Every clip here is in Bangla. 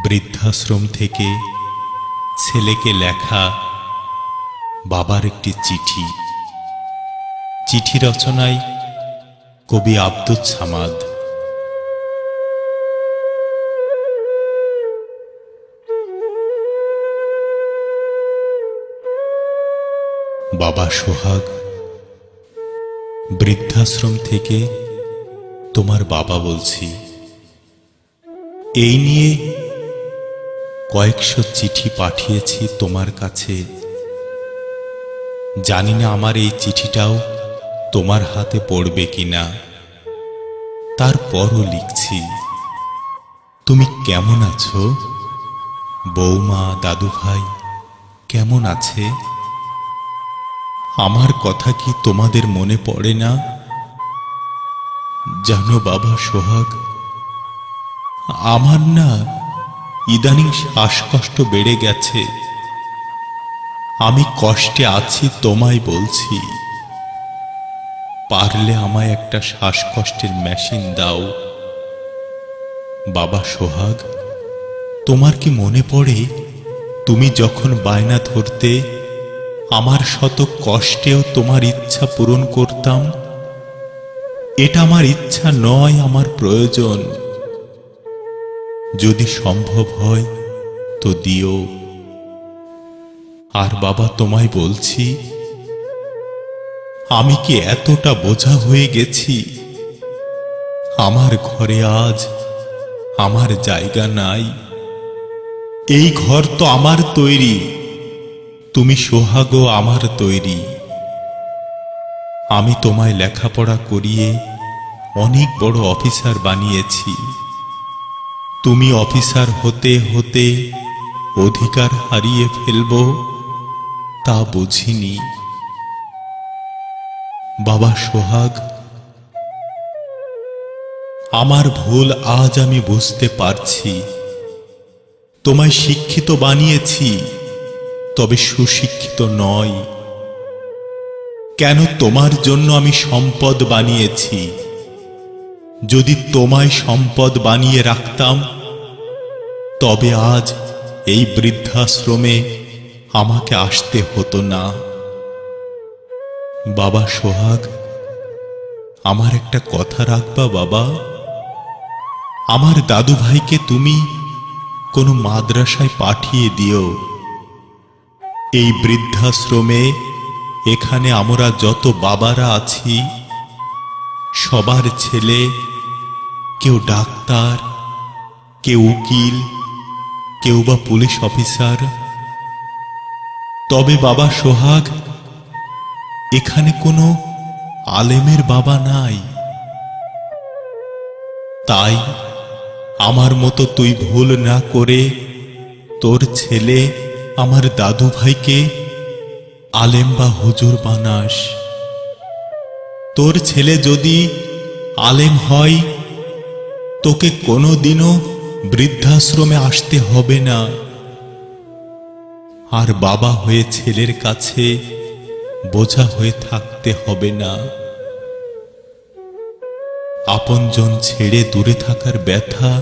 বৃদ্ধাশ্রম থেকে ছেলেকে লেখা বাবার একটি চিঠি। চিঠি রচনায় কবি আব্দুস সামাদ। বাবা সোহাগ, বৃদ্ধাশ্রম থেকে তোমার বাবা বলছি। এই নিয়ে কয়েকশো চিঠি পাঠিয়েছি তোমার কাছে। জানি না আমার এই চিঠিটাও তোমার হাতে পড়বে কিনা, তারপরও লিখছি। তুমি কেমন আছো? বৌমা, দাদু ভাই কেমন আছে? আমার কথা কি তোমাদের মনে পড়ে না? জানো বাবা সোহাগ, আমার না ইদানিং শ্বাসকষ্ট বেড়ে গেছে। আমি কষ্টে আছি, তোমায় বলছি। পারলে আমায় একটা শ্বাসকষ্টের মেশিন দাও। বাবা সোহাগ, তোমার কি মনে পড়ে তুমি যখন বায়না ধরতে, আমার শত কষ্টেও তোমার ইচ্ছা পূরণ করতাম? এটা আমার ইচ্ছা নয়, আমার প্রয়োজন। যদি সম্ভব হয় তো দিও। আর বাবা তোমায় বলছি, আমি কি এতটা বোঝা হয়ে গেছি? আমার ঘরে আজ আমার জায়গা নাই। এই ঘর তো আমার তৈরি, তুমি সোহাগও আমার তৈরি। আমি তোমায় লেখাপড়া করিয়ে অনেক বড় অফিসার বানিয়েছি। তুমি অফিসার হতে হতে অধিকার হারিয়ে ফেলব তা বুঝিনি। বাবা সোহাগ, আমার ভুল আজ আমি বুঝতে পারছি। তোমায় শিক্ষিত বানিয়েছি, তবে সুশিক্ষিত নয়। কেন তোমার জন্য আমি সম্পদ বানিয়েছি। যদি তোমায় সম্পদ বানিয়ে রাখতাম, তবে আজ এই বৃদ্ধাশ্রমে আমাকে আসতে হতো না। বাবা সোহাগ, আমার একটা কথা রাখবা বাবা? আমার দাদু ভাইকে তুমি কোনো মাদ্রাসায় পাঠিয়ে দিও। এই বৃদ্ধাশ্রমে এখানে আমরা যত বাবারা আছি, সবার ছেলে কেউ ডাক্তার, কেউ উকিল, কেউ বা পুলিশ অফিসার। তবে বাবা সোহাগ, এখানে কোনো আলেমের বাবা নাই। তাই আমার মতো তুই ভুল না করে তোর ছেলে আমার দাদু ভাইকে আলেম বা হুজুর বানাস। তোর ছেলে যদি আলেম হয়, তোকে কোনোদিনও বৃদ্ধাশ্রমে আসতে হবে না। আর বাবা হয়ে ছেলের কাছে বোঝা হয়ে থাকতে হবে না। আপনজন ছেড়ে দূরে থাকার ব্যথা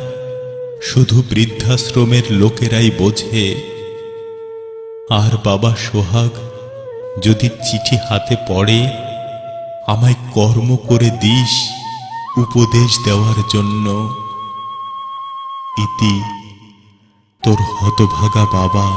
শুধু বৃদ্ধাশ্রমের লোকেরাই বোঝে। আর বাবা সোহাগ, যদি চিঠি হাতে পড়ে, আমায় কর্ম করে দিস উপদেশ দেওয়ার জন্য। ইতি, তোর হতভাগা বাবা।